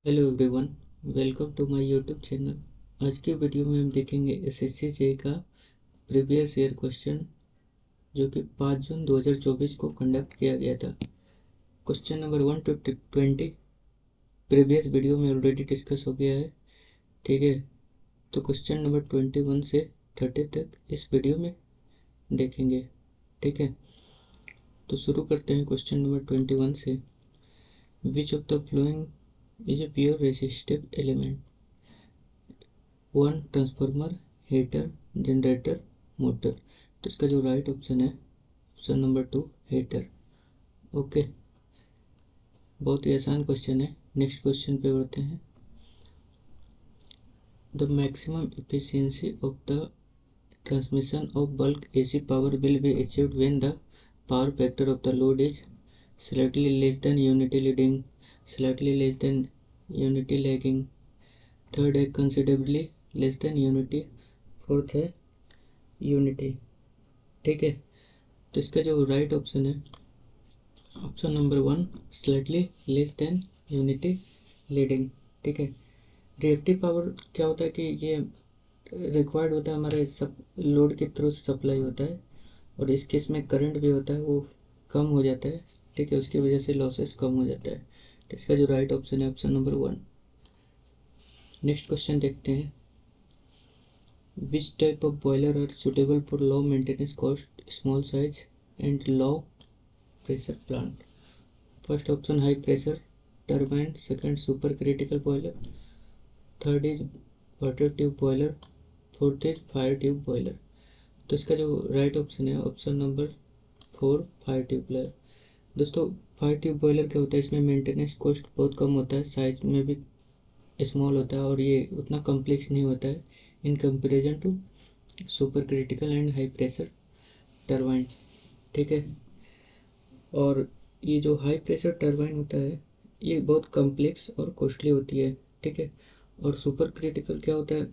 Hello everyone, welcome to my YouTube channel. आज की video में हम देखेंगे एसएससी जे का प्रीवियस ईयर क्वेश्चन जो कि 5 जून 2024 को कंडक्ट किया गया था। Question number 1 to 20 previous video में ऑलरेडी डिस्कस हो गया है। ठीक है, तो क्वेश्चन नंबर 21 से 30 तक इस वीडियो में देखेंगे। ठीक है, तो शुरू करते हैं क्वेश्चन नंबर 21 से। विच of the following is a pure resistive element? 1 transformer, heater, generator, motor. तो इसका जो राइट ऑप्शन है ऑप्शन नंबर 2 हीटर। ओके, बहुत ही आसान क्वेश्चन है। नेक्स्ट क्वेश्चन पे बढ़ते हैं। The maximum efficiency of the transmission of bulk AC power will be achieved when the power factor of the load is slightly less than unity leading, slightly less than unity lagging, third है considerably less than unity, fourth है unity. ठीक है, तो इसका जो right option है option number 1 slightly less than unity leading. ठीक है, रिएक्टिव पावर क्या होता है कि ये रिक्वायर्ड होता है हमारे सब लोड के थ्रू सप्लाई होता है, और इस केस में करंट भी होता है वो कम हो जाता है। ठीक है, उसकी वजह से लॉसेस कम हो जाता है। तो इसका जो राइट ऑप्शन है ऑप्शन नंबर 1। नेक्स्ट क्वेश्चन देखते हैं। Which type of boiler are suitable for low maintenance cost, small size and low pressure plant? First option high pressure turbine, second super critical boiler, third is water tube boiler, fourth is fire tube boiler. तो इसका जो right option है option number 4 fire tube boiler. दोस्तों, fire tube boiler क्या होता है, इसमें maintenance cost बहुत कम होता है, साइज में भी स्मॉल होता है और ये उतना कॉम्प्लेक्स नहीं होता है in comparison to super critical and high pressure turbine. ठीक है, और ये जो हाई प्रेशर टरबाइन होता है ये बहुत कॉम्प्लेक्स और कॉस्टली होती है। ठीक है, और सुपर क्रिटिकल क्या होता है,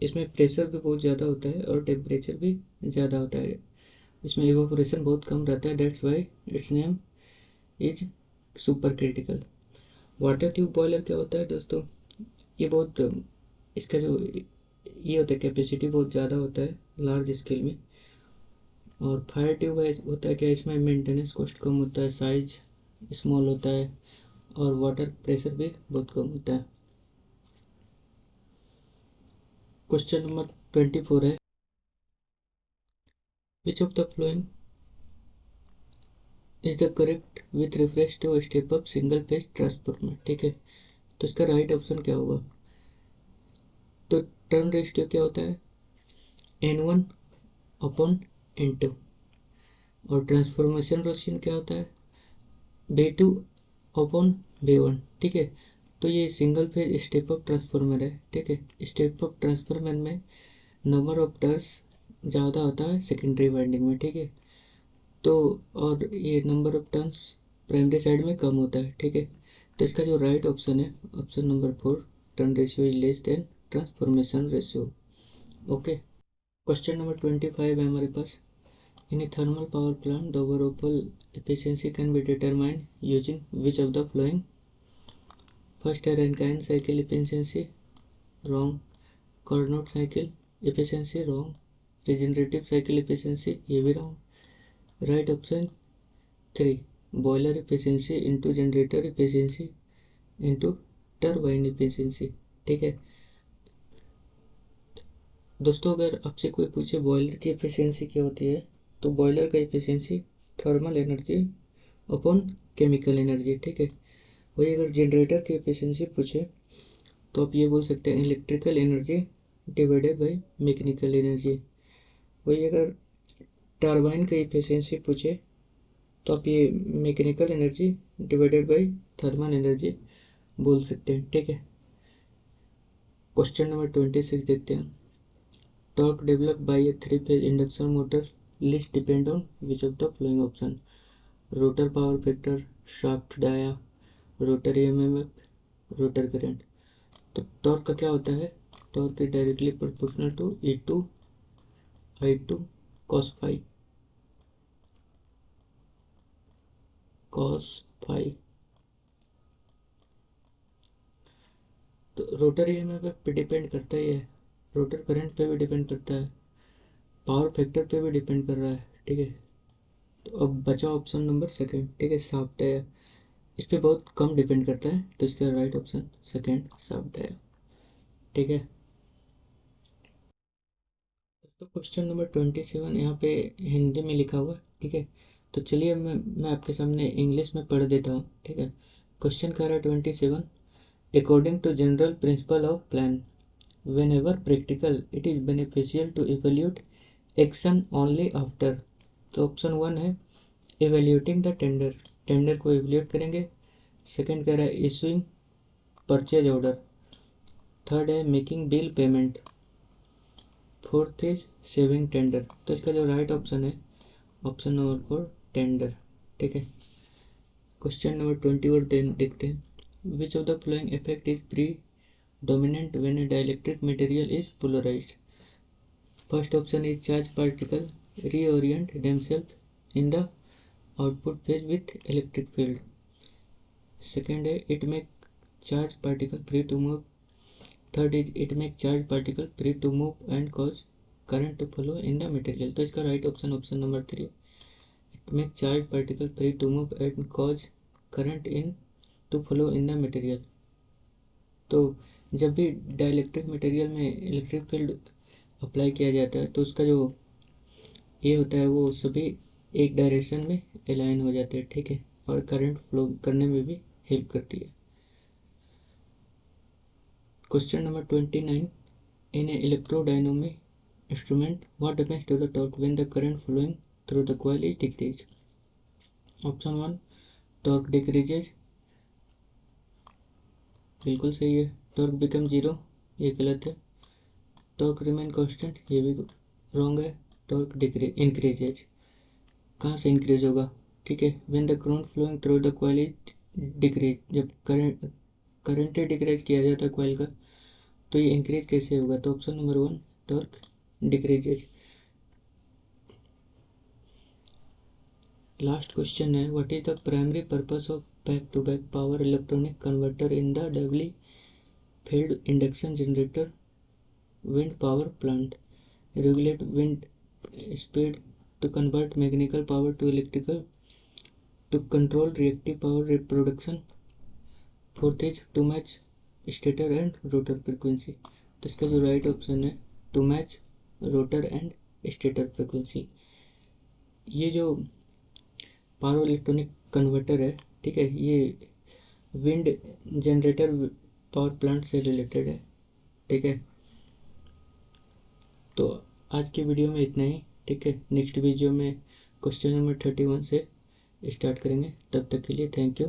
इसमें प्रेशर भी बहुत ज़्यादा होता है और टेम्परेचर भी ज़्यादा होता है। इसमें इवापोरेशन बहुत कम रहता है, that's why it's name is super critical. Water tube boiler क्या होता है दोस्तों, ये बहुत इसका जो ये होता है कैपेसिटी बहुत ज़्यादा होता है लार्ज स्केल में। और फायर ट्यूब होता है क्या, इसमें मेंटेनेंस कॉस्ट कम होता है, साइज स्मॉल होता है और वाटर प्रेशर भी बहुत कम होता है। क्वेश्चन नंबर 24 है। Which of the following is the correct with reference to step up single phase transformer? ठीक है, तो इसका राइट ऑप्शन क्या होगा? तो टर्न रेशियो क्या होता है, N1 अपॉन N2, और ट्रांसफॉर्मेशन रेशियो क्या होता है, B2 अपॉन B1। ठीक है, तो ये single phase step up transformer है। ठीक है, स्टेप अप ट्रांसफार्मर में नंबर ऑफ टर्न्स ज़्यादा होता है सेकेंडरी वाइंडिंग में। ठीक है, तो और ये number of turns primary side में कम होता है। ठीक है, तो इसका जो राइट ऑप्शन है option number 4 turn ratio is less than transformation ratio. Okay, question number 25 है हमारे पास। In a thermal power plant the overall efficiency can be determined using which of the following? First है Rankine cycle efficiency, wrong. Carnot cycle efficiency, wrong. Regenerative cycle efficiency, ये भी wrong. Right option 3 boiler efficiency into generator efficiency into turbine efficiency। ठीक है दोस्तों, अगर आपसे कोई पूछे बॉयलर की एफिशिएंसी क्या होती है, तो बॉयलर का efficiency thermal energy upon chemical energy. ठीक है, वही अगर जनरेटर की एफिशिएंसी पूछे तो आप ये बोल सकते हैं electrical energy divided by mechanical energy. वही अगर टरबाइन की एफिशिएंसी पूछे तो आप ये mechanical energy divided by thermal energy बोल सकते हैं। ठीक है, क्वेश्चन नंबर 26 देखते हैं। Torque developed by a three-phase induction motor least depend on which of the following option? Rotor power factor, shaft dia, rotor EMF, rotor current. तो torque का क्या होता है, torque is directly proportional to E2 cos phi, cos phi। तो rotor EMF पे depend करता ही है, रोटर करंट पे भी डिपेंड करता है, पावर फैक्टर पे भी डिपेंड कर रहा है, ठीक है। तो अब बचा ऑप्शन नंबर सेकंड, ठीक है, शाफ्ट टायर। इस पे बहुत कम डिपेंड करता है, तो इसका right option second shaft tyre, ठीक है। तो क्वेश्चन नंबर 27 यहाँ पे हिंदी में लिखा हुआ है, ठीक है। तो चलिए मैं आपके सामने इंग्लिश में पढ़ देता हूँ, ठीक है। क्वेश्चन कह रहा है 27, according to general principle of plan whenever practical it is beneficial to evaluate action only after। तो ऑप्शन 1 है evaluating the tender, टेंडर को evaluate करेंगे। सेकंड कह रहा है issuing purchase order। थर्ड है making bill payment. Fourth is saving tender. तो इसका जो राइट ऑप्शन है ऑप्शन नंबर 4 टेंडर, ठीक है। क्वेश्चन नंबर 21 देखते हैं, विच of the flowing effect is pre dominant when a dielectric material is polarized। First option is charge particle reorient themselves in the output phase with electric field। Second है it make charge particle free to move। Third is it make charge particle free to move and cause current to flow in the material। तो इसका right option option number 3, it make charge particle free to move and cause current in to flow in the material। तो जब भी dielectric material में electric field apply किया जाता है तो उसका जो ये होता है वो सभी एक डायरेक्शन में अलाइन हो जाते हैं, ठीक है, और करंट फ्लो करने में भी हेल्प करती है। Question number 29, in a electrodynamic instrument what happens to the torque when the current flowing through the coil is decrease. Option 1 torque decreases, बिल्कुल सही है। टॉर्क बिकम जीरो, ये गलत है। टॉर्क रिमेन कांस्टेंट, ये भी रॉन्ग है। टॉर्क डिक्रीज इंक्रीजेज, कहाँ से इंक्रीज होगा, ठीक है। When the current flowing through the coil is decrease, जब करंट डिक्रीज किया जाता है कॉइल का तो ये इंक्रीज कैसे होगा, तो option number 1 torque decreases. Last question है, what is the primary purpose of back to back power electronic converter in the doubly field induction generator wind power plant। Regulate wind speed to convert mechanical power to electrical to control reactive power reproduction। Fourth is to match stator and rotor frequency। तो इसका जो right option है to match rotor and stator frequency. ये जो power electronic converter है, ठीक है, ये विंड जनरेटर पावर प्लांट से रिलेटेड है, ठीक है। तो आज की वीडियो में इतना ही, ठीक है। नेक्स्ट वीडियो में क्वेश्चन नंबर 31 से स्टार्ट करेंगे। तब तक के लिए थैंक यू।